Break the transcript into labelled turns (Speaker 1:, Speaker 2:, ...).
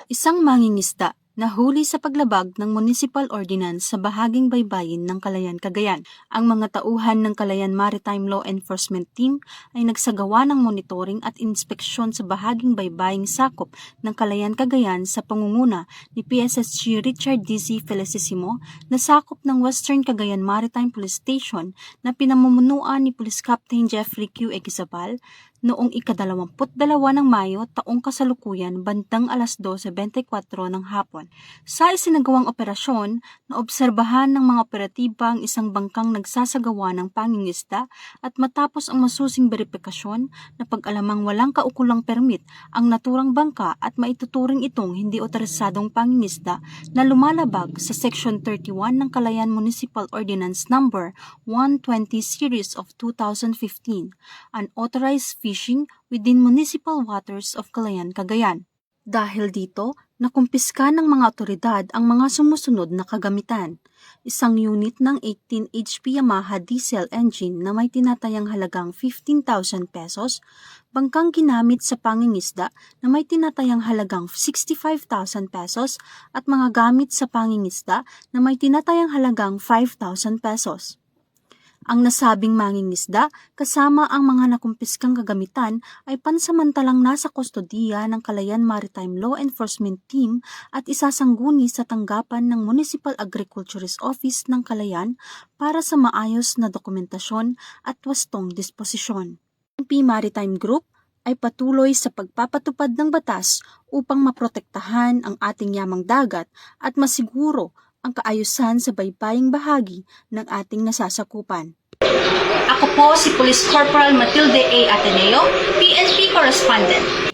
Speaker 1: Isang mangingisda nahuli sa paglabag ng municipal ordinance sa bahaging baybayin ng Calayan, Cagayan. Ang mga tauhan ng Calayan Maritime Law Enforcement Team ay nagsagawa ng monitoring at inspeksyon sa bahaging baybaying sakop ng Calayan, Cagayan sa pangunguna ni PSSG Richard D.C. Felicissimo na sakop ng Western Cagayan Maritime Police Station na pinamumunuan ni Police Captain Jeffrey Q. Eguizabal noong ika-22 ng Mayo taong kasalukuyan bandang alas 12:24 ng hapon. Sa isinagawang operasyon, naobserbahan ng mga operatiba ang isang bangkang nagsasagawa ng pangingisda at matapos ang masusing beripikasyon na pag-alamang walang kaukulang permit ang naturang bangka at maituturing itong hindi otorisadong pangingisda na lumalabag sa Section 31 ng Calayan Municipal Ordinance No. 120 Series of 2015, unauthorized fishing within municipal waters of Calayan, Cagayan. Dahil dito, nakumpiska ng mga otoridad ang mga sumusunod na kagamitan. Isang unit ng 18 HP Yamaha diesel engine na may tinatayang halagang 15,000 pesos, bangkang ginamit sa pangingisda na may tinatayang halagang 65,000 pesos at mga gamit sa pangingisda na may tinatayang halagang 5,000 pesos. Ang nasabing mangingisda kasama ang mga nakumpiskang kagamitan ay pansamantalang nasa kustodiya ng Calayan Maritime Law Enforcement Team at isasangguni sa tanggapan ng Municipal Agriculturist Office ng Calayan para sa maayos na dokumentasyon at wastong disposisyon. Ang PNP Maritime Group ay patuloy sa pagpapatupad ng batas upang maprotektahan ang ating yamang dagat at masiguro ang kaayusan sa baybaying bahagi ng ating nasasakupan.
Speaker 2: Ako po si Police Corporal Matilde A. Ateneo, PNP Correspondent.